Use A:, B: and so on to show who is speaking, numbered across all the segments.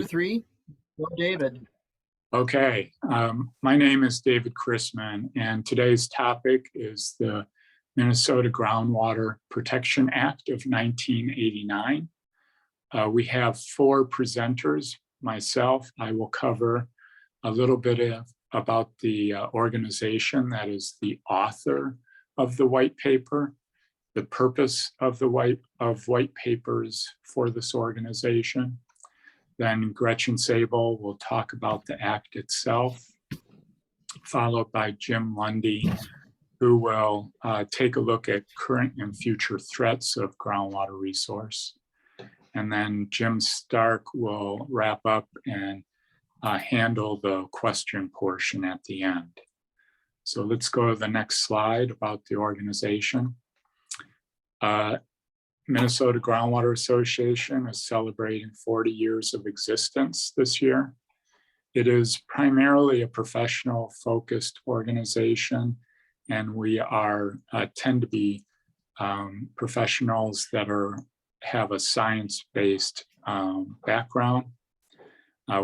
A: Three. Go, David.
B: Okay, my name is David Chrisman, and today's topic is the Minnesota Groundwater Protection Act of 1989. We have four presenters. Myself, I will cover a little bit about the organization that is the author of the white paper, the purpose of the white papers for this organization. Then Gretchen Sable will talk about the act itself, followed by Jim Lundy, who will take a look at current and future threats of groundwater resource. And then Jim Stark will wrap up and handle the question portion at the end. So let's go to the next slide about the organization. Minnesota Groundwater Association is celebrating 40 years of existence this year. It is primarily a professional focused organization, and we tend to be professionals that have a science-based background.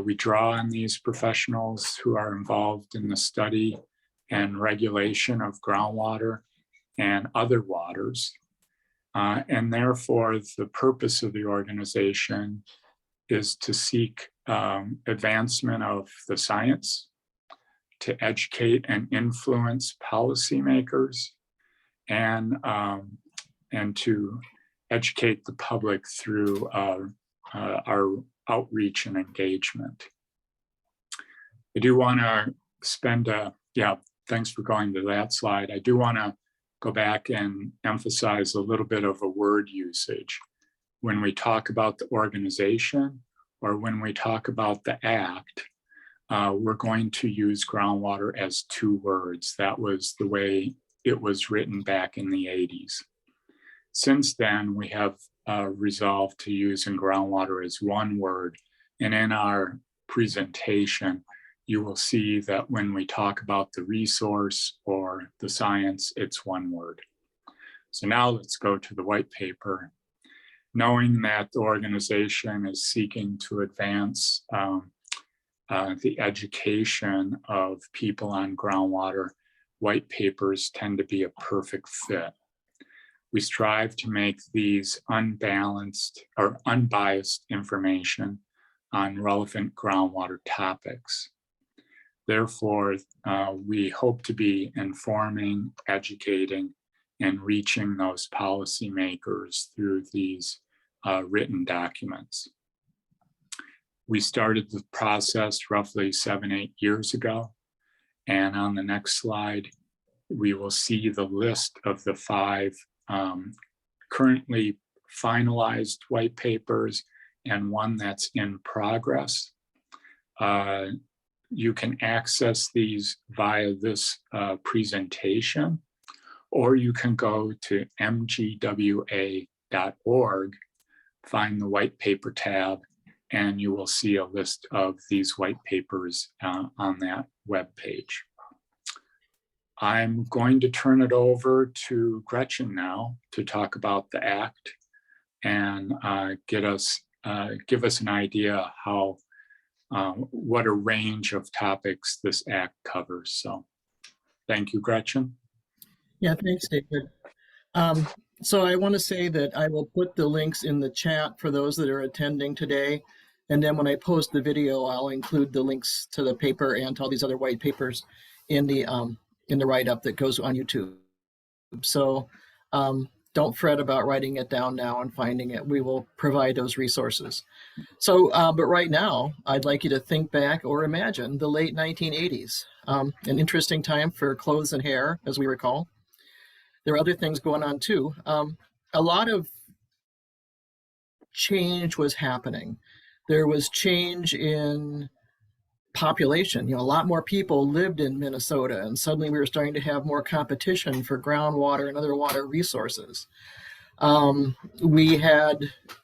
B: We draw on these professionals who are involved in the study and regulation of groundwater and other waters. And therefore, the purpose of the organization is to seek advancement of the science, to educate and influence policymakers, and to educate the public through our outreach and engagement. I do want to thanks for going to that slide. I do want to go back and emphasize a little bit of a word usage. When we talk about the organization or when we talk about the act, we're going to use groundwater as two words. That was the way it was written back in the 80s. Since then, we have resolved to using groundwater as one word. And in our presentation, you will see that when we talk about the resource or the science, it's one word. So now let's go to the white paper. Knowing that the organization is seeking to advance the education of people on groundwater, white papers tend to be a perfect fit. We strive to make these unbalanced or unbiased information on relevant groundwater topics. Therefore, we hope to be informing, educating, and reaching those policymakers through these written documents. We started the process roughly 7-8 years ago. And on the next slide, we will see the list of the 5 currently finalized white papers and one that's in progress. You can access these via this presentation, or you can go to mgwa.org, find the white paper tab, and you will see a list of these white papers on that web page. I'm going to turn it over to Gretchen now to talk about the act and give us an idea how what a range of topics this act covers. So thank you, Gretchen.
A: Yeah, thanks, David. So I want to say that I will put the links in the chat for those that are attending today. And then when I post the video, I'll include the links to the paper and to all these other white papers in the write-up that goes on YouTube. So don't fret about writing it down now and finding it. We will provide those resources. So, but right now, I'd like you to think back or imagine the late 1980s, an interesting time for clothes and hair, as we recall. There are other things going on too. A lot of change was happening. There was change in population. A lot more people lived in Minnesota, and suddenly we were starting to have more competition for groundwater and other water resources. We had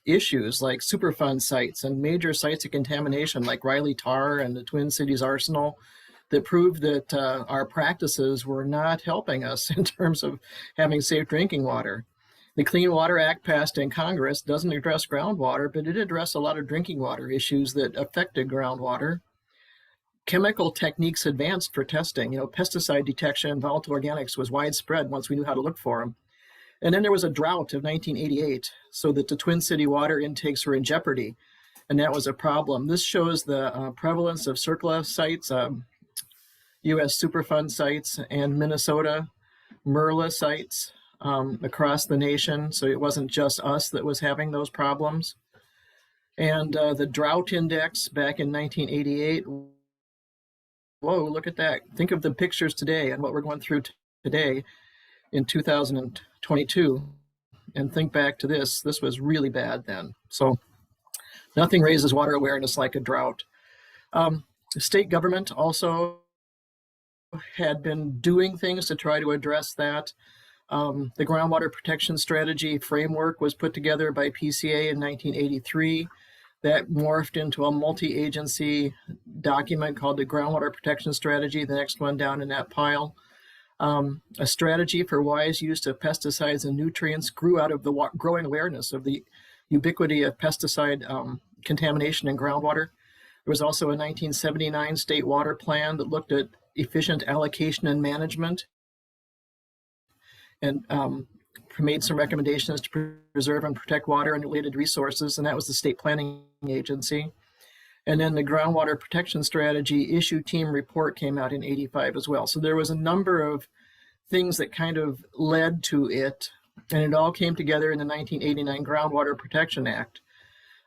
A: issues like Superfund sites and major sites of contamination like Riley Tar and the Twin Cities Arsenal that proved that our practices were not helping us in terms of having safe drinking water. The Clean Water Act passed in Congress doesn't address groundwater, but it addressed a lot of drinking water issues that affected groundwater. Chemical techniques advanced for testing. Pesticide detection, volatile organics was widespread once we knew how to look for them. And then there was a drought of 1988, so that the Twin City water intakes were in jeopardy, and that was a problem. This shows the prevalence of CERCLA sites, U.S. Superfund sites, and Minnesota MERLA sites across the nation. So it wasn't just us that was having those problems. And the drought index back in 1988, whoa, look at that. Think of the pictures today and what we're going through today in 2022. And think back to this. This was really bad then. So nothing raises water awareness like a drought. The state government also had been doing things to try to address that. The Groundwater Protection Strategy framework was put together by PCA in 1983. That morphed into a multi-agency document called the Groundwater Protection Strategy, the next one down in that pile. A strategy for wise use of pesticides and nutrients grew out of the growing awareness of the ubiquity of pesticide contamination in groundwater. There was also a 1979 state water plan that looked at efficient allocation and management, and made some recommendations to preserve and protect water and related resources, and that was the state planning agency. And then the Groundwater Protection Strategy issue team report came out in '85 as well. So there was a number of things that kind of led to it, and it all came together in the 1989 Groundwater Protection Act.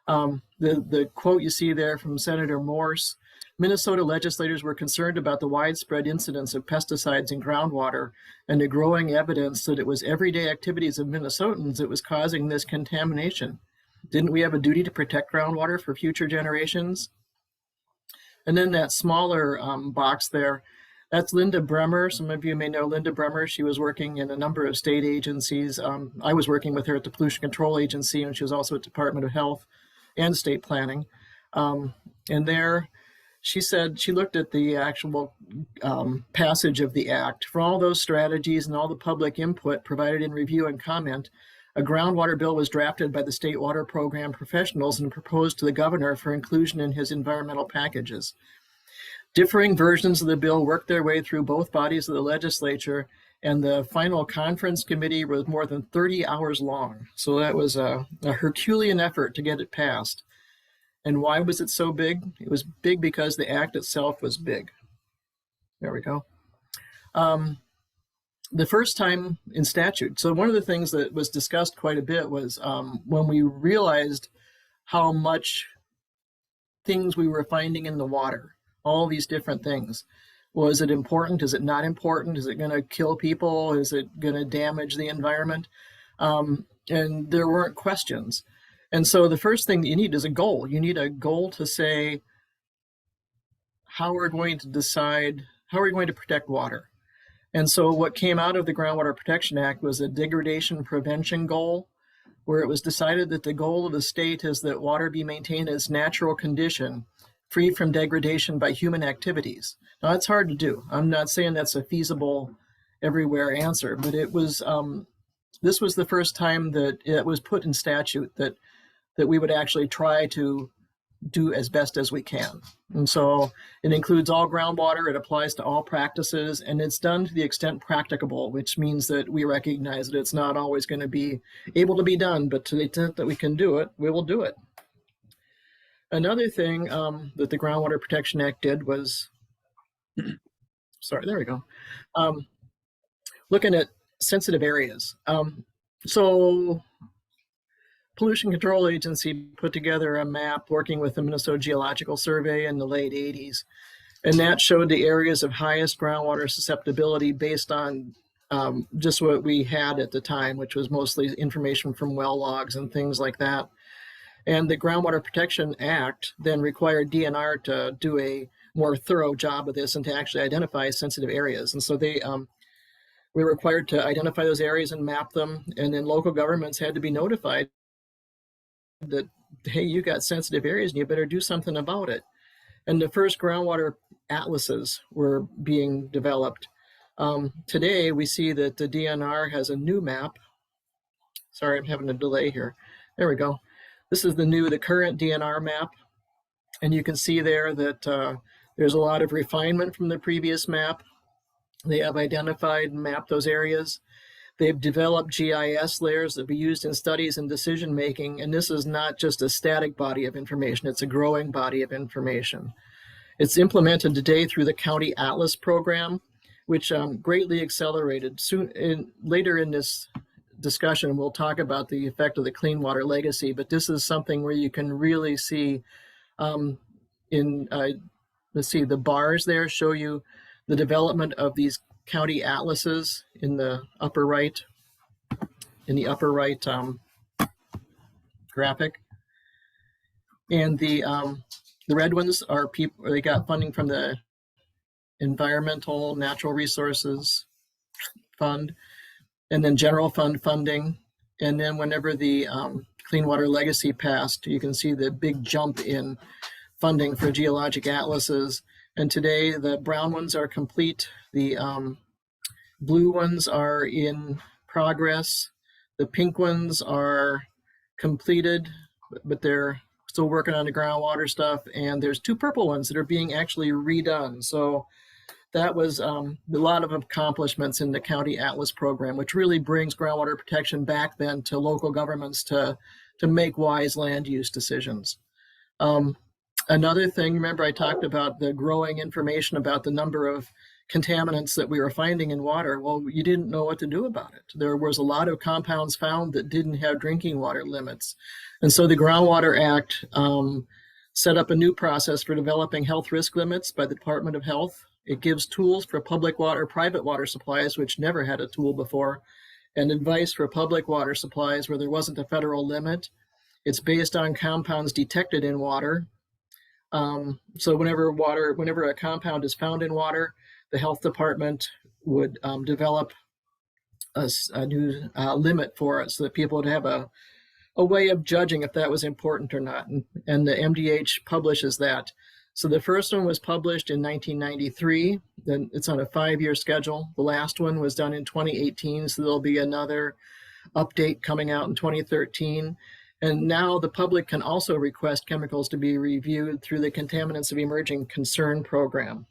A: The quote you see there from Senator Morse: Minnesota legislators were concerned about the widespread incidence of pesticides in groundwater and the growing evidence that it was everyday activities of Minnesotans that was causing this contamination. Didn't we have a duty to protect groundwater for future generations? And then that smaller box there, that's Linda Bremer. Some of you may know Linda Bremer. She was working in a number of state agencies. I was working with her at the Pollution Control Agency, and she was also at Department of Health and State Planning. And there, she said she looked at the actual passage of the act. For all those strategies and all the public input provided in review and comment, a groundwater bill was drafted by the state water program professionals and proposed to the governor for inclusion in his environmental packages. Differing versions of the bill worked their way through both bodies of the legislature, and the final conference committee was more than 30 hours long. So that was a Herculean effort to get it passed. And why was it so big? It was big because the act itself was big. There we go. The first time in statute. So one of the things that was discussed quite a bit was when we realized how much things we were finding in the water, all these different things. Was it important? Is it not important? Is it going to kill people? Is it going to damage the environment? And there weren't questions. And so the first thing that you need is a goal. You need a goal to say how we're going to decide, how are we going to protect water? And so what came out of the Groundwater Protection Act was a degradation prevention goal, where it was decided that the goal of the state is that water be maintained in its natural condition, free from degradation by human activities. Now that's hard to do. I'm not saying that's a feasible everywhere answer, but it was, this was the first time that it was put in statute that we would actually try to do as best as we can. And so it includes all groundwater, it applies to all practices, and it's done to the extent practicable, which means that we recognize that it's not always going to be able to be done, but to the extent that we can do it, we will do it. Another thing that the Groundwater Protection Act did was, sorry, there we go, looking at sensitive areas. So Pollution Control Agency put together a map working with the Minnesota Geological Survey in the late 80s. And that showed the areas of highest groundwater susceptibility based on just what we had at the time, which was mostly information from well logs and things like that. And the Groundwater Protection Act then required DNR to do a more thorough job of this and to actually identify sensitive areas. And so they were required to identify those areas and map them. And then local governments had to be notified that, hey, you got sensitive areas and you better do something about it. And the first groundwater atlases were being developed. Today, we see that the DNR has a new map Sorry, I'm having a delay here. There we go. This is the current DNR map. And you can see there that there's a lot of refinement from the previous map. They have identified and mapped those areas. They've developed GIS layers that be used in studies and decision making. And this is not just a static body of information, it's a growing body of information. It's implemented today through the County Atlas program, which greatly accelerated. Later in this discussion, we'll talk about the effect of the Clean Water Legacy, but this is something where you can really see let's see, the bars there show you the development of these county atlases in the upper right, graphic. And the red ones are people, they got funding from the Environmental Natural Resources Fund, and then general fund funding. And then whenever the Clean Water Legacy passed, you can see the big jump in funding for geologic atlases. And today the brown ones are complete. The blue ones are in progress. The pink ones are completed, but they're still working on the groundwater stuff. And there's 2 purple ones that are being actually redone. So that was a lot of accomplishments in the County Atlas program, which really brings groundwater protection back then to local governments to make wise land use decisions. Another thing, remember I talked about the growing information about the number of contaminants that we were finding in water. Well, you didn't know what to do about it. There was a lot of compounds found that didn't have drinking water limits. And so the Groundwater Act set up a new process for developing health risk limits by the Department of Health. It gives tools for public water, private water supplies, which never had a tool before, and advice for public water supplies where there wasn't a federal limit. It's based on compounds detected in water. So whenever a compound is found in water, the health department would develop a new limit for it so that people would have a way of judging if that was important or not. And the MDH publishes that. So the first one was published in 1993, then it's on a 5-year schedule. The last one was done in 2018, so there'll be another update coming out in 2013. And now the public can also request chemicals to be reviewed through the Contaminants of Emerging Concern program.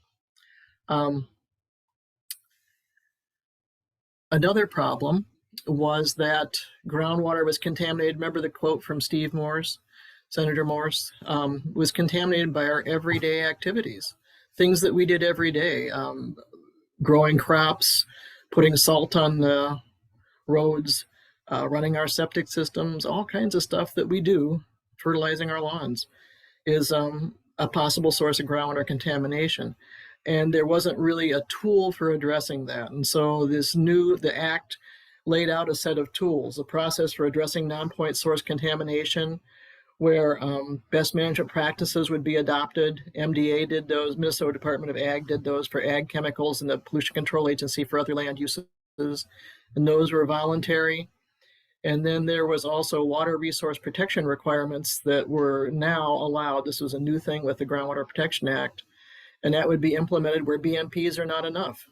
A: Another problem was that groundwater was contaminated. Remember the quote from Steve Morse, Senator Morse, was contaminated by our everyday activities, things that we did every day, growing crops, putting salt on the roads, running our septic systems, all kinds of stuff that we do, fertilizing our lawns, is a possible source of groundwater contamination. And there wasn't really a tool for addressing that. And so the Act laid out a set of tools, a process for addressing non-point source contamination, where best management practices would be adopted. MDA did those, Minnesota Department of Ag did those for ag chemicals, and the Pollution Control Agency for other land uses, and those were voluntary. And then there was also water resource protection requirements that were now allowed. This was a new thing with the Groundwater Protection Act, and that would be implemented where BMPs are not enough.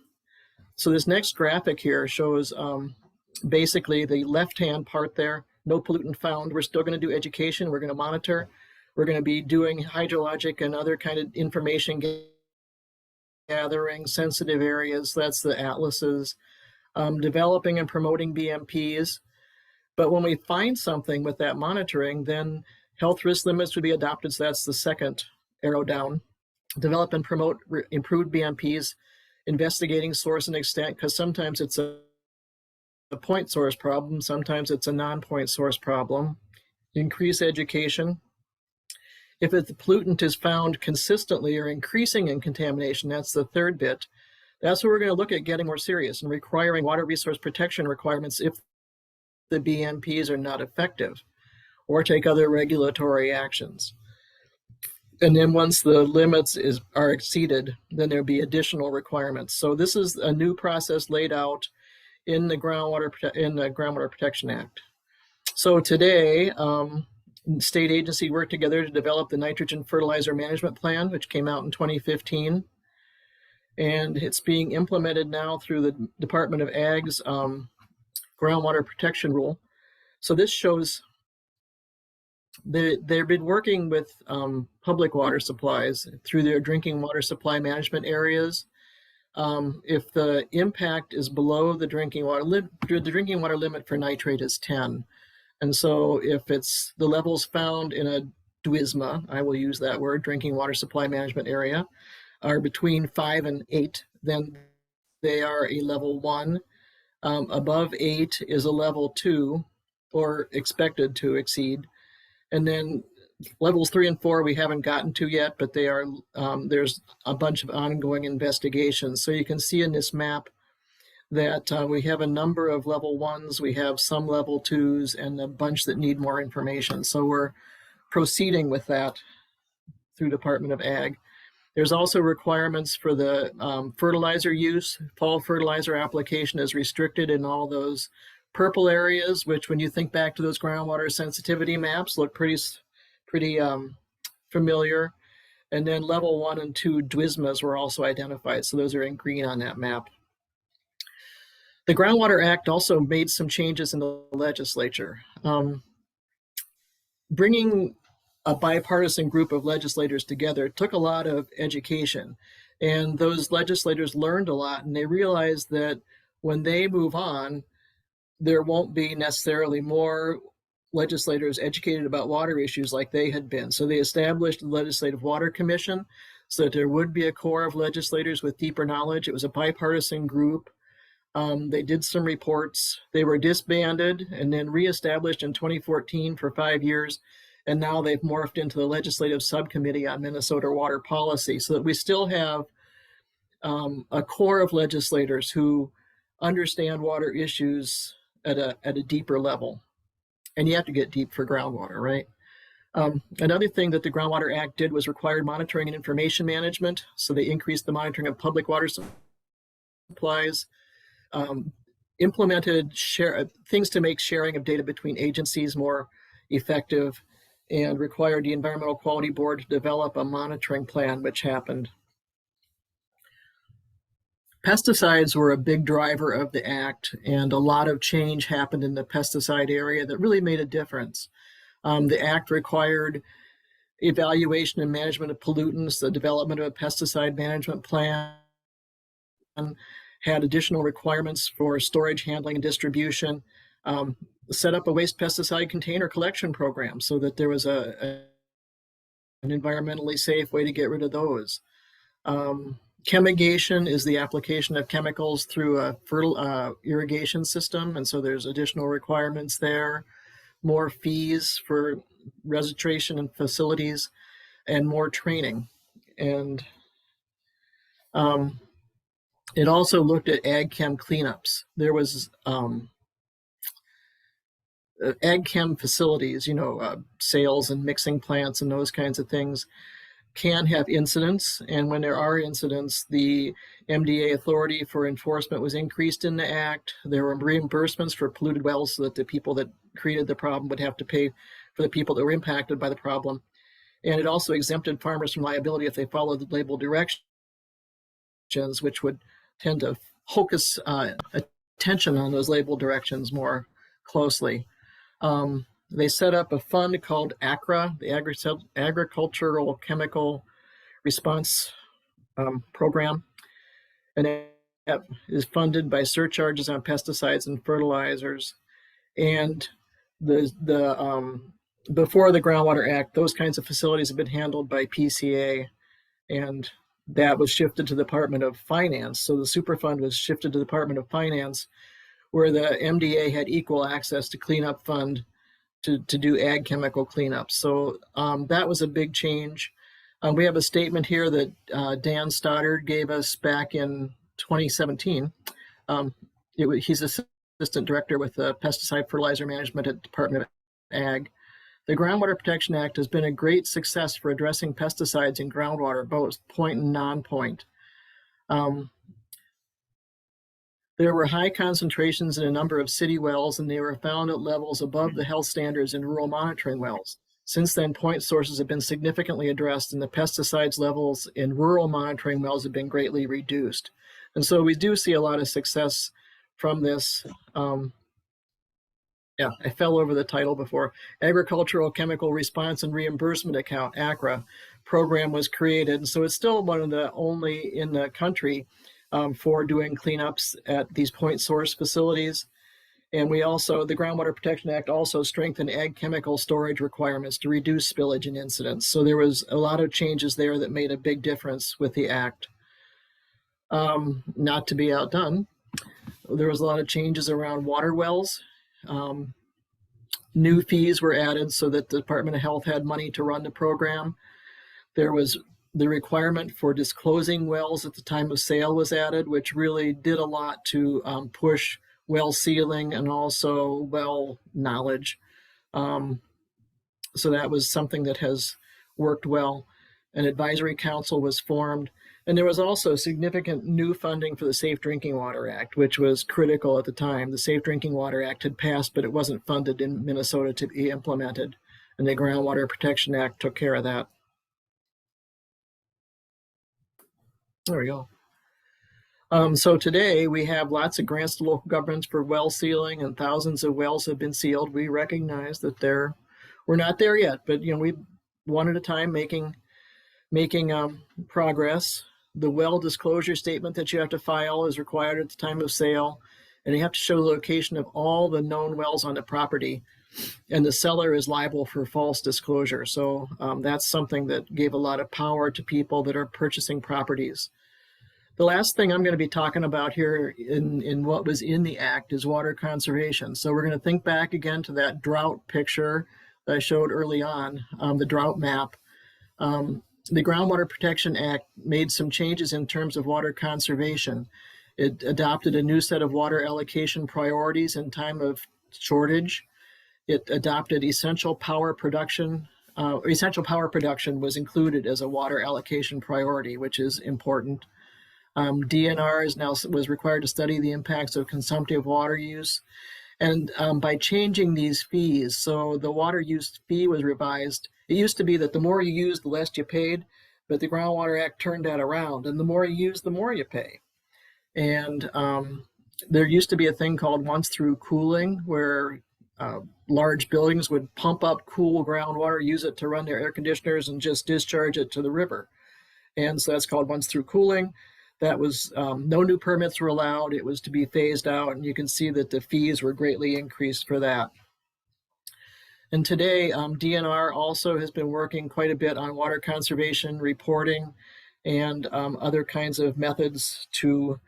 A: So this next graphic here shows basically the left-hand part there, no pollutant found. We're still going to do education. We're going to monitor. We're going to be doing hydrologic and other kind of information gathering, sensitive areas. That's the atlases, developing and promoting BMPs. But when we find something with that monitoring, then health risk limits would be adopted. So that's the second arrow down. Develop and promote improved BMPs, investigating source and extent, because sometimes it's a point source problem, sometimes it's a non-point source problem. Increase education. If the pollutant is found consistently or increasing in contamination, that's the third bit, that's where we're going to look at getting more serious and requiring water resource protection requirements if the BMPs are not effective, or take other regulatory actions. And then once the limits are exceeded, then there'll be additional requirements. So this is a new process laid out in the Groundwater Protection Act. So today, state agency worked together to develop the Nitrogen Fertilizer Management Plan, which came out in 2015. And it's being implemented now through the Department of Ag's groundwater protection rule. So this shows they've been working with public water supplies through their drinking water supply management areas. If the impact is below the drinking water limit for nitrate is 10. And so if it's the levels found in a DWISMA, I will use that word, drinking water supply management area, are between 5 and 8, then they are a level 1. Above 8 is a level 2 or expected to exceed. And then levels 3 and 4 we haven't gotten to yet, but they are there's a bunch of ongoing investigations. So you can see in this map that we have a number of level 1s, we have some level 2s, and a bunch that need more information. So we're proceeding with that through Department of Ag. There's also requirements for the fertilizer use. Fall fertilizer application is restricted in all those purple areas, which when you think back to those groundwater sensitivity maps look pretty familiar. And then level 1 and 2 DWISMAs were also identified. So those are in green on that map. The Groundwater Act also made some changes in the legislature. Bringing a bipartisan group of legislators together took a lot of education. And those legislators learned a lot, and they realized that when they move on, there won't be necessarily more legislators educated about water issues like they had been. So they established the Legislative Water Commission so that there would be a core of legislators with deeper knowledge. It was a bipartisan group. They did some reports. They were disbanded and then reestablished in 2014 for 5 years. And now they've morphed into the Legislative Subcommittee on Minnesota Water Policy, so that we still have a core of legislators who understand water issues at a deeper level. And you have to get deep for groundwater, right? Another thing that the Groundwater Act did was required monitoring and information management. So they increased the monitoring of public water supplies, implemented things to make sharing of data between agencies more effective, and required the Environmental Quality Board to develop a monitoring plan, which happened. Pesticides were a big driver of the act, and a lot of change happened in the pesticide area that really made a difference. The act required evaluation and management of pollutants, the development of a pesticide management plan, had additional requirements for storage, handling, and distribution, set up a waste pesticide container collection program so that there was an environmentally safe way to get rid of those. Chemigation is the application of chemicals through a irrigation system, and so there's additional requirements there, more fees for registration and facilities, and more training. And it also looked at ag chem cleanups. There was ag chem facilities, sales and mixing plants and those kinds of things can have incidents. And when there are incidents, the MDA authority for enforcement was increased in the act. There were reimbursements for polluted wells so that the people that created the problem would have to pay for the people that were impacted by the problem. And it also exempted farmers from liability if they followed the label directions, which would tend to focus attention on those label directions more closely. They set up a fund called ACRA, the Agricultural Chemical Response Program, and that is funded by surcharges on pesticides and fertilizers. And before the Groundwater Act, those kinds of facilities have been handled by PCA, and that was shifted to the Department of Finance. So the Superfund was shifted to the Department of Finance, where the MDA had equal access to cleanup fund to do ag chemical cleanup. So that was a big change. We have a statement here that Dan Stoddard gave us back in 2017. He's assistant director with pesticide fertilizer management at Department of Ag. The Groundwater Protection Act has been a great success for addressing pesticides in groundwater, both point and non-point. There were high concentrations in a number of city wells, and they were found at levels above the health standards in rural monitoring wells. Since then, point sources have been significantly addressed, and the pesticides levels in rural monitoring wells have been greatly reduced. And so we do see a lot of success from this. Yeah, I fell over the title before. Agricultural Chemical Response and Reimbursement Account, ACRA, program was created. So it's still one of the only in the country for doing cleanups at these point source facilities. And we also, the Groundwater Protection Act also strengthened ag chemical storage requirements to reduce spillage and incidents. So there was a lot of changes there that made a big difference with the act. Not to be outdone, there was a lot of changes around water wells. New fees were added so that the Department of Health had money to run the program. There was the requirement for disclosing wells at the time of sale was added, which really did a lot to push well sealing and also well knowledge. So that was something that has worked well. An advisory council was formed. And there was also significant new funding for the Safe Drinking Water Act, which was critical at the time. The Safe Drinking Water Act had passed, but it wasn't funded in Minnesota to be implemented. And the Groundwater Protection Act took care of that. There we go. So today we have lots of grants to local governments for well sealing, and thousands of wells have been sealed. We recognize that we're not there yet, but we one at a time making progress. The well disclosure statement that you have to file is required at the time of sale, and you have to show the location of all the known wells on the property, and the seller is liable for false disclosure. So that's something that gave a lot of power to people that are purchasing properties. The last thing I'm going to be talking about here in what was in the act is water conservation. So we're going to think back again to that drought picture that I showed early on, the drought map. The Groundwater Protection Act made some changes in terms of water conservation. It adopted a new set of water allocation priorities in time of shortage. It adopted essential power production. Essential power production was included as a water allocation priority, which is important. DNR was required to study the impacts of consumptive water use. And by changing these fees, so the water use fee was revised. It used to be that the more you use, the less you paid, but the Groundwater Act turned that around, and the more you use, the more you pay. And there used to be a thing called once-through cooling, where large buildings would pump up cool groundwater, use it to run their air conditioners, and just discharge it to the river. And so that's called once-through cooling. That was, no new permits were allowed. It was to be phased out, and you can see that the fees were greatly increased for that. And today, DNR also has been working quite a bit on water conservation reporting and other kinds of methods to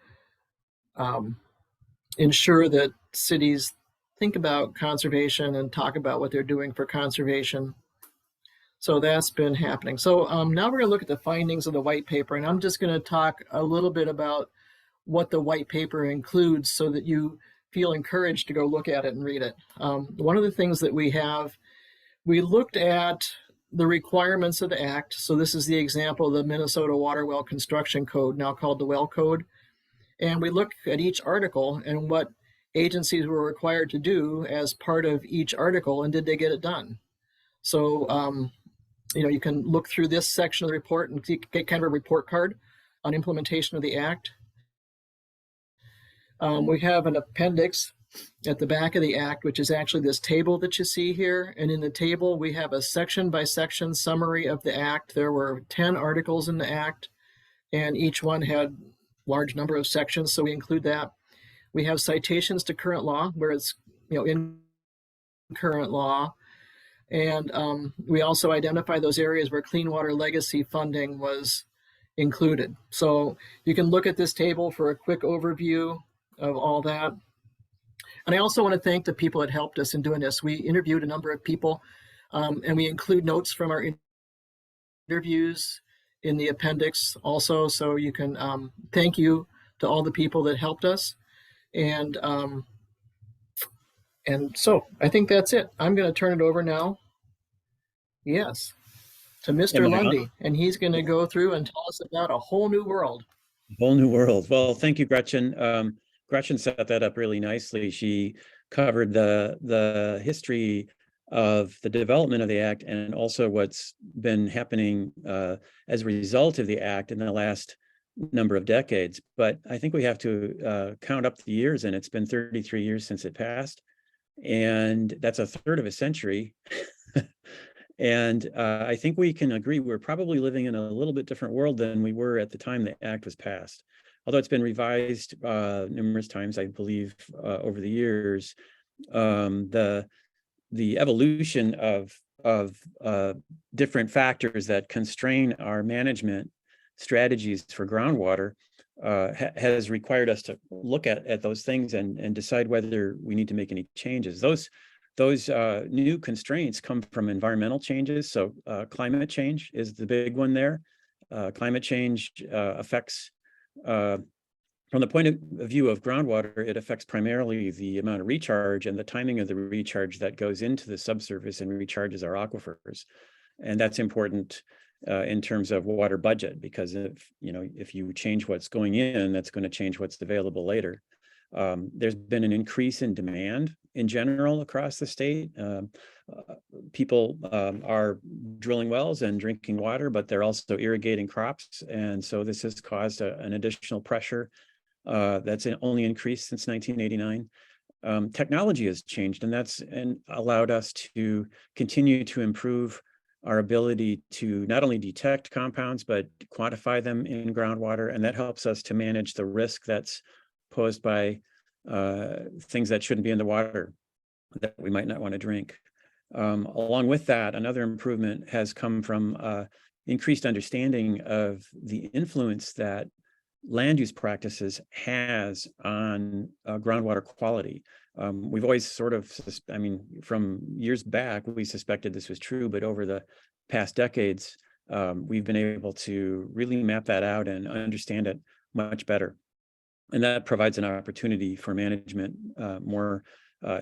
A: ensure that cities think about conservation and talk about what they're doing for conservation. So that's been happening. So now we're going to look at the findings of the white paper, and I'm just going to talk a little bit about what the white paper includes so that you feel encouraged to go look at it and read it. One of the things that we looked at the requirements of the act. So this is the example of the Minnesota Water Well Construction Code, now called the Well Code. And we look at each article and what agencies were required to do as part of each article, and did they get it done? So you can look through this section of the report and get kind of a report card on implementation of the act. We have an appendix at the back of the act, which is actually this table that you see here. And in the table, we have a section by section summary of the act. There were 10 articles in the act, and each one had a large number of sections, so we include that. We have citations to current law, where it's in current law. And we also identify those areas where Clean Water Legacy funding was included. So you can look at this table for a quick overview of all that. And I also want to thank the people that helped us in doing this. We interviewed a number of people, and we include notes from our interviews in the appendix also. So you can thank you to all the people that helped us. And so I think that's it. I'm going to turn it over now. Yes, to Mr. Lundy, and he's going to go through and tell us about a whole new world.
C: Whole new world. Well, thank you, Gretchen. Gretchen set that up really nicely. She covered the history of the development of the act and also what's been happening as a result of the act in the last number of decades. But I think we have to count up the years, and it's been 33 years since it passed. and that's a third of a century. And I think we can agree we're probably living in a little bit different world than we were at the time the act was passed. Although it's been revised numerous times, I believe, over the years, the evolution of different factors that constrain our management strategies for groundwater has required us to look at those things and decide whether we need to make any changes. Those new constraints come from environmental changes. So climate change is the big one there. Climate change affects, from the point of view of groundwater, it affects primarily the amount of recharge and the timing of the recharge that goes into the subsurface and recharges our aquifers. And that's important in terms of water budget, because if you change what's going in, that's going to change what's available later. There's been an increase in demand in general across the state. People are drilling wells and drinking water, but they're also irrigating crops. And so this has caused an additional pressure that's only increased since 1989. Technology has changed, and that's allowed us to continue to improve our ability to not only detect compounds, but quantify them in groundwater. And that helps us to manage the risk that's posed by things that shouldn't be in the water that we might not want to drink. Along with that, another improvement has come from increased understanding of the influence that land use practices has on groundwater quality. We've always sort of, from years back, we suspected this was true, but over the past decades, we've been able to really map that out and understand it much better. And that provides an opportunity for management more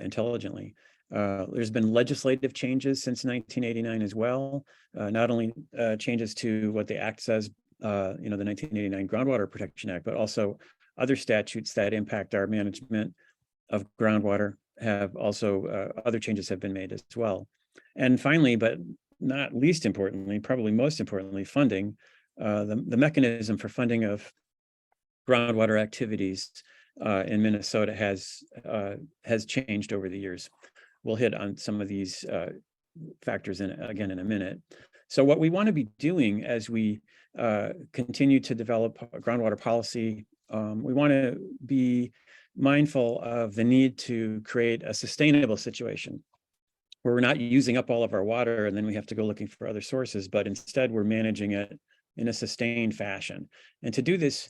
C: intelligently. There's been legislative changes since 1989 as well, not only changes to what the Act says, the 1989 Groundwater Protection Act, but also other statutes that impact our management of groundwater have also, other changes have been made as well. And finally, but not least importantly, probably most importantly, funding. The mechanism for funding of groundwater activities in Minnesota has changed over the years. We'll hit on some of these factors again in a minute. So what we want to be doing as we continue to develop groundwater policy, we want to be mindful of the need to create a sustainable situation where we're not using up all of our water and then we have to go looking for other sources, but instead we're managing it in a sustained fashion. And to do this,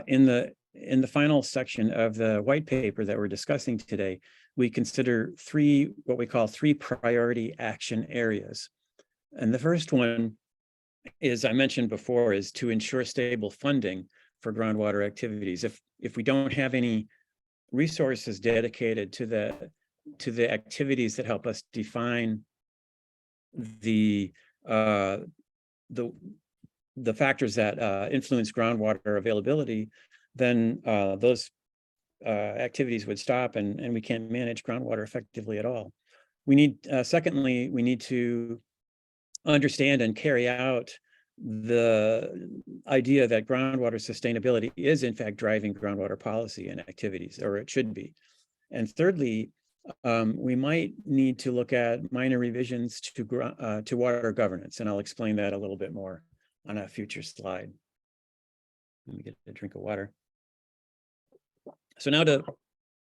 C: in the final section of the white paper that we're discussing today, we consider what we call three priority action areas. And the first one is, I mentioned before, is to ensure stable funding for groundwater activities. If we don't have any resources dedicated to the activities that help us define the factors that influence groundwater availability, then those activities would stop and we can't manage groundwater effectively at all. We need, secondly, we need to understand and carry out the idea that groundwater sustainability is in fact driving groundwater policy and activities, or it should be. And thirdly, we might need to look at minor revisions to water governance, and I'll explain that a little bit more on a future slide. Let me get a drink of water. So now to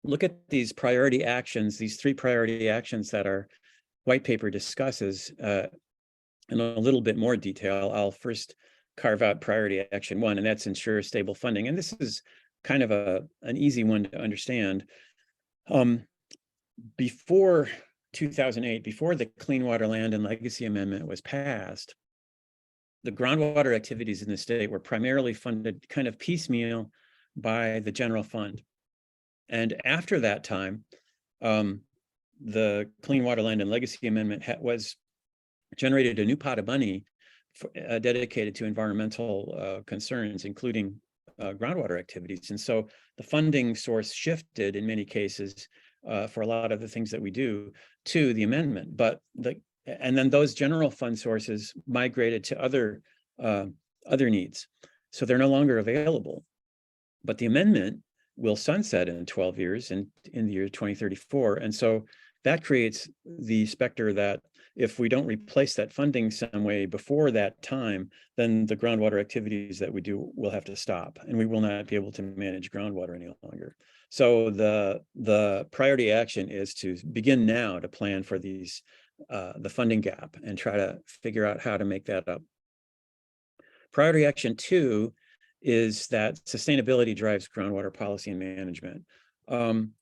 C: look at these priority actions, these three priority actions that our white paper discusses in a little bit more detail, I'll first carve out priority action 1, and that's ensure stable funding. And this is kind of an easy one to understand. Before 2008, before the Clean Water, Land, and Legacy Amendment was passed, the groundwater activities in the state were primarily funded kind of piecemeal by the general fund. And after that time, the Clean Water, Land, and Legacy Amendment generated a new pot of money dedicated to environmental concerns, including groundwater activities. And so the funding source shifted in many cases for a lot of the things that we do to the amendment. And then those general fund sources migrated to other needs. So they're no longer available. But the amendment will sunset in 12 years in the year 2034. And so that creates the specter that if we don't replace that funding some way before that time, then the groundwater activities that we do will have to stop, and we will not be able to manage groundwater any longer. So the priority action is to begin now to plan for these the funding gap and try to figure out how to make that up. Priority action 2 is that sustainability drives groundwater policy and management.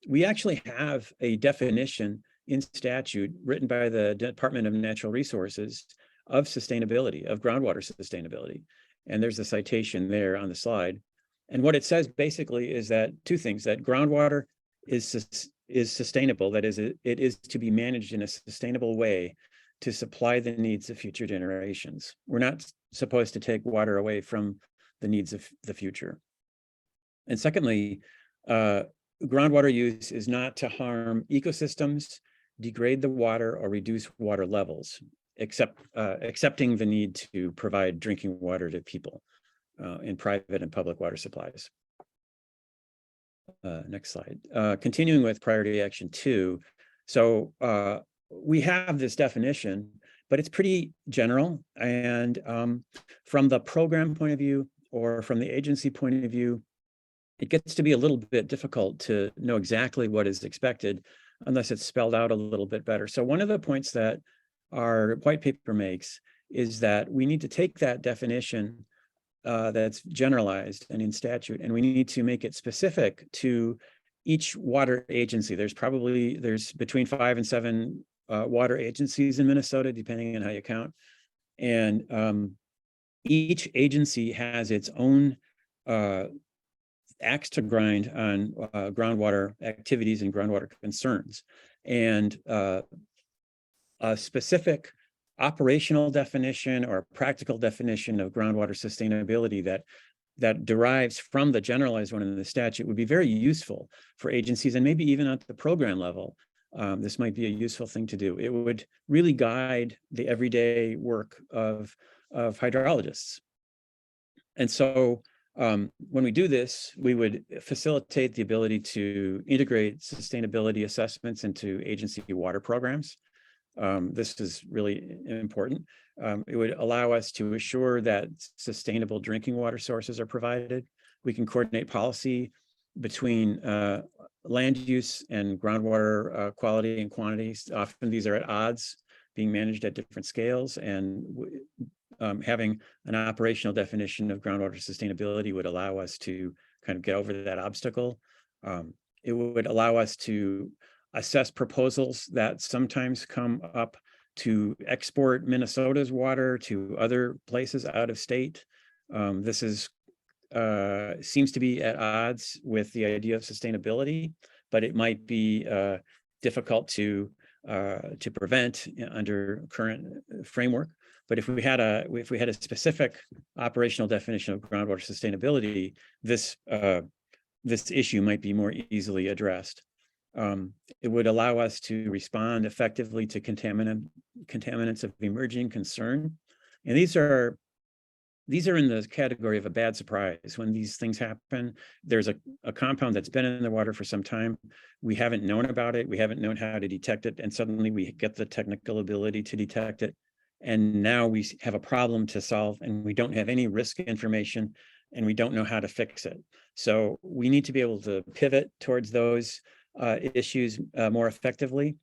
C: We actually have a definition in statute written by the Department of Natural Resources of sustainability, of groundwater sustainability. And there's a citation there on the slide. And what it says basically is that two things: that groundwater is sustainable, that is, it is to be managed in a sustainable way to supply the needs of future generations. We're not supposed to take water away from the needs of the future. And secondly, groundwater use is not to harm ecosystems, degrade the water, or reduce water levels, excepting the need to provide drinking water to people in private and public water supplies. Next slide. Continuing with priority action 2. So we have this definition, but it's pretty general. And from the program point of view, or from the agency point of view, it gets to be a little bit difficult to know exactly what is expected unless it's spelled out a little bit better. So one of the points that our white paper makes is that we need to take that definition that's generalized and in statute, and we need to make it specific to each water agency. There's between 5 and 7 water agencies in Minnesota, depending on how you count. And each agency has its own axe to grind on groundwater activities and groundwater concerns. And a specific operational definition or practical definition of groundwater sustainability that derives from the generalized one in the statute would be very useful for agencies, and maybe even at the program level. This might be a useful thing to do. It would really guide the everyday work of hydrologists. And so when we do this, we would facilitate the ability to integrate sustainability assessments into agency water programs. This is really important. It would allow us to assure that sustainable drinking water sources are provided. We can coordinate policy between land use and groundwater quality and quantities. Often these are at odds, being managed at different scales, and having an operational definition of groundwater sustainability would allow us to kind of get over that obstacle. It would allow us to assess proposals that sometimes come up to export Minnesota's water to other places out of state. This seems to be at odds with the idea of sustainability, but it might be difficult to prevent under current framework. But if we had a specific operational definition of groundwater sustainability, this issue might be more easily addressed. It would allow us to respond effectively to contaminants of emerging concern. And these are in the category of a bad surprise. When these things happen, there's a compound that's been in the water for some time. We haven't known about it. We haven't known how to detect it. And suddenly we get the technical ability to detect it. And now we have a problem to solve, and we don't have any risk information, and we don't know how to fix it. So we need to be able to pivot towards those issues more effectively,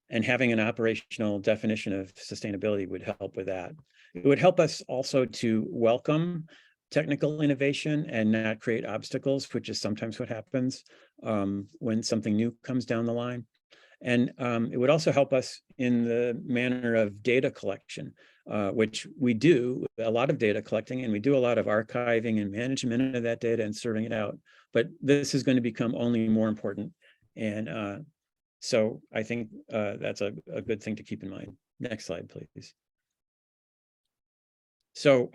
C: and having an operational definition of sustainability would help with that. It would help us also to welcome technical innovation and not create obstacles, which is sometimes what happens when something new comes down the line. And it would also help us in the manner of data collection, which we do a lot of data collecting, and we do a lot of archiving and management of that data and serving it out. But this is going to become only more important. And so I think that's a good thing to keep in mind. Next slide, please. So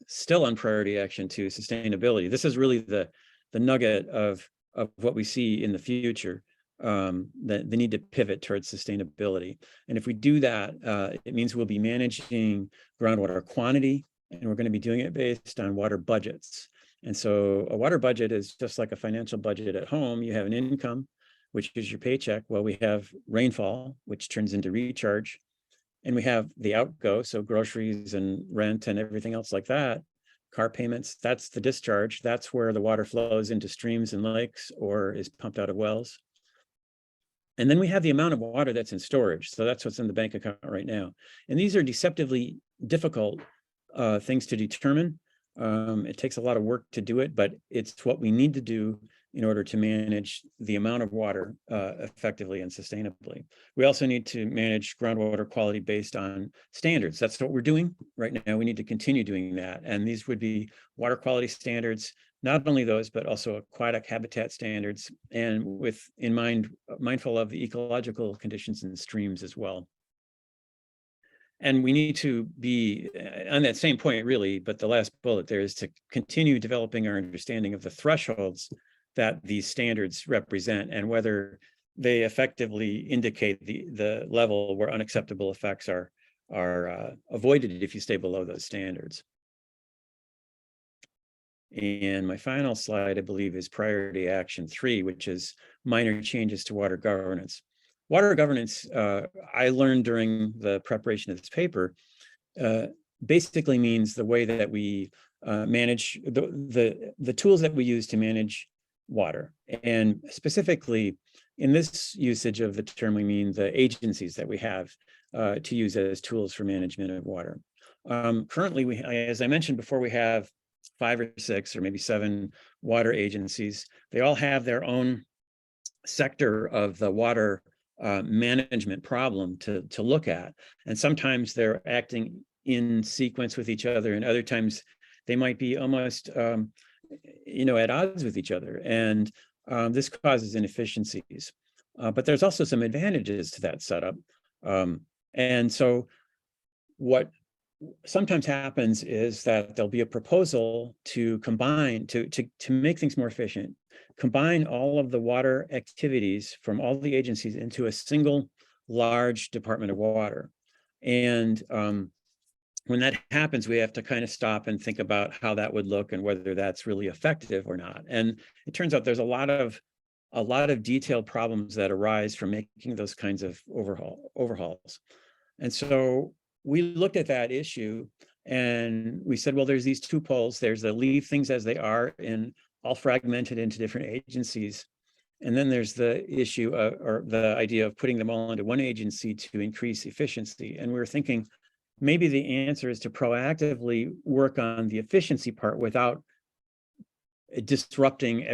C: still on priority action 2, sustainability. This is really the nugget of what we see in the future, the need to pivot towards sustainability. And if we do that, it means we'll be managing groundwater quantity, and we're going to be doing it based on water budgets. And so a water budget is just like a financial budget at home. You have an income, which is your paycheck. Well, we have rainfall, which turns into recharge. And we have the outgo, so groceries and rent and everything else like that. Car payments, that's the discharge. That's where the water flows into streams and lakes or is pumped out of wells. And then we have the amount of water that's in storage. So that's what's in the bank account right now. And these are deceptively difficult things to determine. It takes a lot of work to do it, but it's what we need to do in order to manage the amount of water effectively and sustainably. We also need to manage groundwater quality based on standards. That's what we're doing right now. We need to continue doing that. And these would be water quality standards, not only those, but also aquatic habitat standards, and mindful of the ecological conditions in streams as well. And we need to be on that same point, really, but the last bullet there is to continue developing our understanding of the thresholds that these standards represent and whether they effectively indicate the level where unacceptable effects are avoided if you stay below those standards. And my final slide, I believe, is priority action 3, which is minor changes to water governance. Water governance, I learned during the preparation of this paper, basically means the way that we manage the tools that we use to manage water. And specifically, in this usage of the term, we mean the agencies that we have to use as tools for management of water. Currently, as I mentioned before, we have 5 or 6 or maybe 7 water agencies. They all have their own sector of the water management problem to look at. And sometimes they're acting in sequence with each other, and other times they might be almost at odds with each other. And this causes inefficiencies. But there's also some advantages to that setup. And so what sometimes happens is that there'll be a proposal to combine, to make things more efficient, combine all of the water activities from all the agencies into a single large Department of Water. And when that happens, we have to kind of stop and think about how that would look and whether that's really effective or not. And it turns out there's a lot of detailed problems that arise from making those kinds of overhauls. And so we looked at that issue and we said, well, there's these 2 poles. There's the leave things as they are and all fragmented into different agencies. And then there's the issue or the idea of putting them all into one agency to increase efficiency. And we were thinking maybe the answer is to proactively work on the efficiency part without disrupting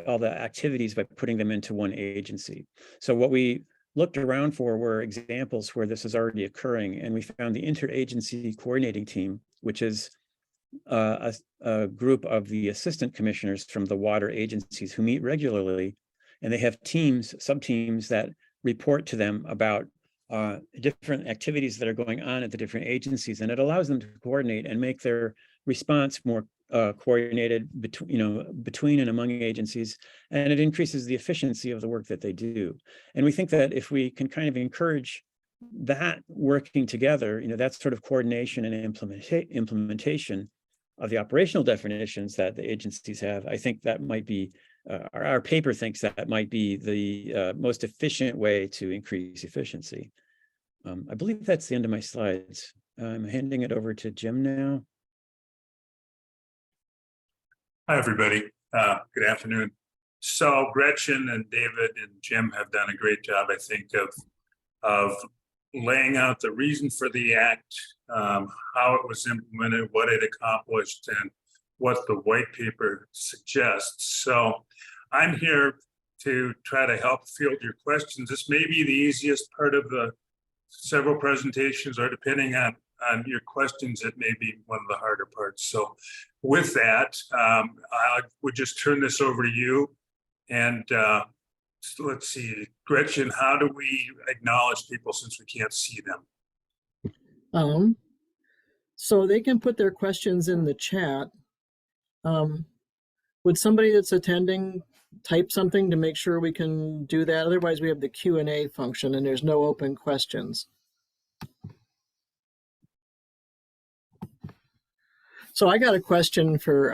C: all the activities by putting them into one agency. So what we looked around for were examples where this is already occurring, and we found the interagency coordinating team, which is a group of the assistant commissioners from the water agencies who meet regularly, and they have teams, sub-teams that report to them about different activities that are going on at the different agencies, and it allows them to coordinate and make their response more coordinated between and among agencies, and it increases the efficiency of the work that they do. And we think that if we can kind of encourage that working together, that sort of coordination and implementation of the operational definitions that the agencies have, I think that might be, our paper thinks that might be the most efficient way to increase efficiency. I believe that's the end of my slides. I'm handing it over to Jim now.
D: Hi, everybody. Good afternoon. So Gretchen and David and Jim have done a great job, I think, of laying out the reason for the act, how it was implemented, what it accomplished, and what the white paper suggests. So I'm here to try to help field your questions. This may be the easiest part of the several presentations, or depending on your questions, it may be one of the harder parts. So with that, I would just turn this over to you. And so let's see, Gretchen, how do we acknowledge people since we can't see them?
A: So they can put their questions in the chat. Would somebody that's attending type something to make sure we can do that? Otherwise, we have the Q&A function and there's no open questions. So I got a question for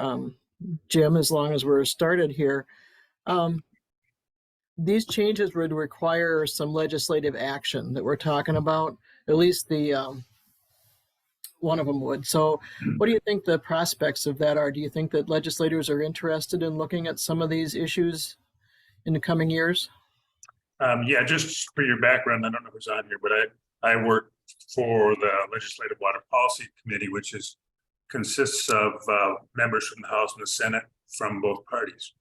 A: Jim, as long as we're started here. These changes would require some legislative action that we're talking about, at least the one of them would. So what do you think the prospects of that are? Do you think that legislators are interested in looking at some of these issues in the coming years?
D: Yeah, just for your background, I don't know who's on here, but I work for the Legislative Water Policy Committee, which consists of members from the House and the Senate from both parties.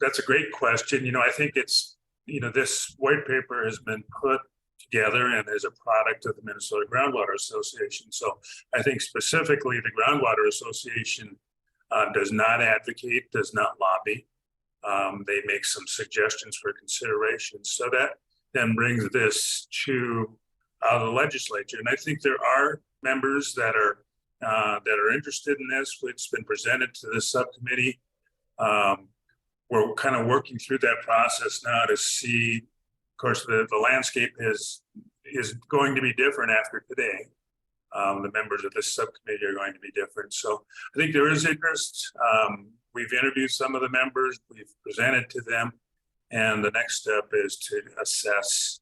D: That's a great question. I think it's, this white paper has been put together and is a product of the Minnesota Groundwater Association. So I think specifically the Groundwater Association does not advocate, does not lobby. They make some suggestions for consideration. So that then brings this to the legislature. And I think there are members that are interested in this, which has been presented to this subcommittee. We're kind of working through that process now to see, of course, the landscape is going to be different after today. The members of this subcommittee are going to be different. So I think there is interest. We've interviewed some of the members, we've presented to them, and the next step is to assess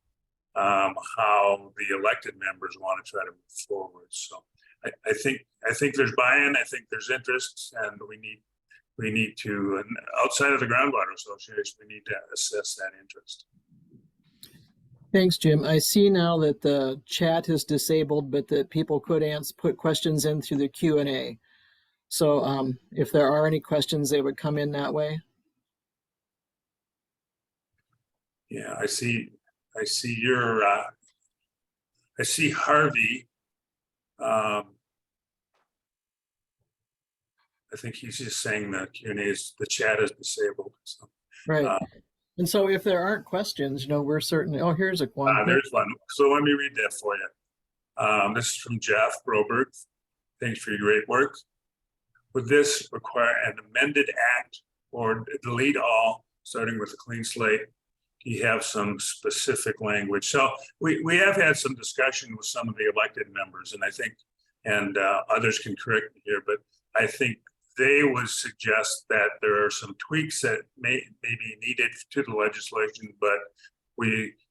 D: how the elected members want to try to move forward. So I think there's buy-in, I think there's interest, and we need to, and outside of the Groundwater Association, we need to assess that interest.
A: Thanks, Jim. I see now that the chat is disabled, but that people could put questions in through the Q&A. So if there are any questions, they would come in that way.
D: Yeah, I see your, I see Harvey. I think he's just saying that Q&A the chat is disabled. So,
A: right. And so if there aren't questions, we're certainly, oh, here's a one.
D: There's one. So let me read that for you. This is from Jeff Broberg. Thanks for your great work. Would this require an amended act or delete all, starting with a clean slate? You have some specific language. So we have had some discussion with some of the elected members, and I think, and others can correct me here, but I think they would suggest that there are some tweaks that may be needed to the legislation, but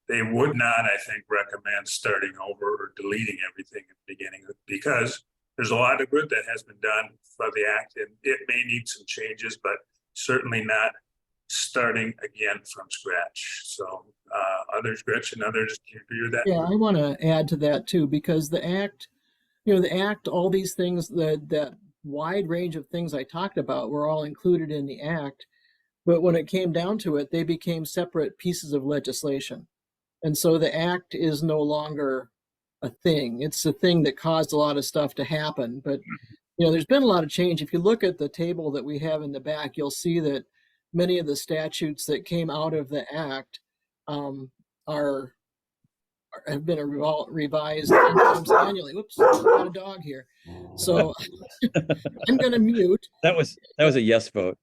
D: they would not, I think, recommend starting over or deleting everything at the beginning, because there's a lot of good that has been done for the act, and it may need some changes, but certainly not starting again from scratch. So Gretchen, others, do you agree with that?
A: Yeah, I want to add to that too, because the act, all these things, that wide range of things I talked about were all included in the act. But when it came down to it, they became separate pieces of legislation. And so the act is no longer a thing. It's a thing that caused a lot of stuff to happen. But, there's been a lot of change. If you look at the table that we have in the back, you'll see that many of the statutes that came out of the act have been revised 10 times annually. Whoops, I've got a dog here. So I'm going to mute.
C: That was a yes vote.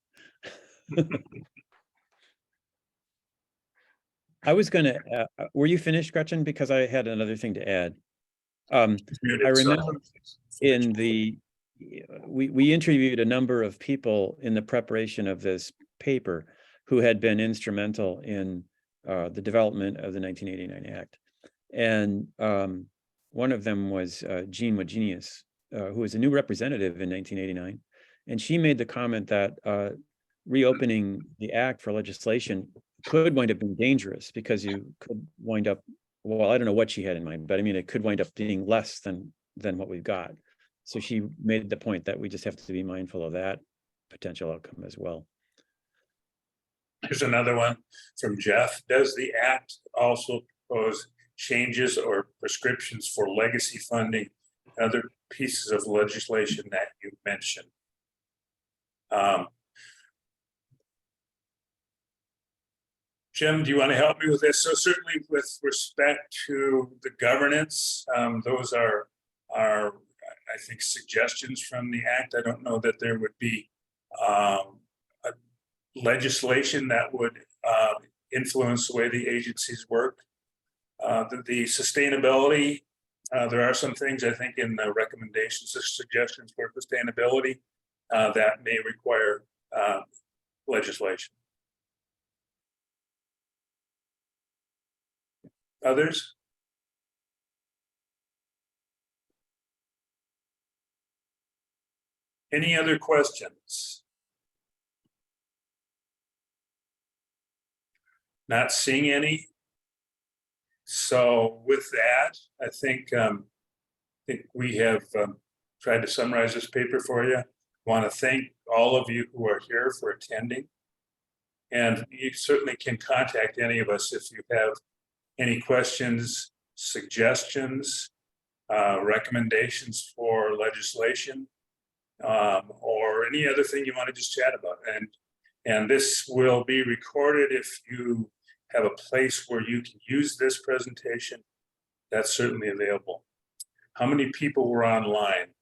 C: I was going to, were you finished, Gretchen? Because I had another thing to add. I remember we interviewed a number of people in the preparation of this paper who had been instrumental in the development of the 1989 Act. And one of them was Jean Wagenius, who was a new representative in 1989. And she made the comment that reopening the act for legislation could wind up being dangerous, because you could wind up, well, I don't know what she had in mind, but I mean, it could wind up being less than what we've got. So she made the point that we just have to be mindful of that potential outcome as well.
D: Here's another one from Jeff. Does the act also propose changes or prescriptions for legacy funding and other pieces of legislation that you mentioned? Jim, do you want to help me with this? So certainly with respect to the governance, those are I think, suggestions from the act. I don't know that there would be a legislation that would influence the way the agencies work. The sustainability, there are some things I think in the recommendations, the suggestions for sustainability that may require legislation. Others? Any other questions? Not seeing any. So with that, I think we have tried to summarize this paper for you. Want to thank all of you who are here for attending. And you certainly can contact any of us if you have any questions, suggestions, recommendations for legislation, or any other thing you want to just chat about. And this will be recorded. If you have a place where you can use this presentation, that's certainly available. How many people were online?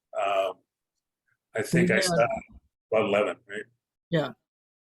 D: I think I saw about 11, right?
A: Yeah,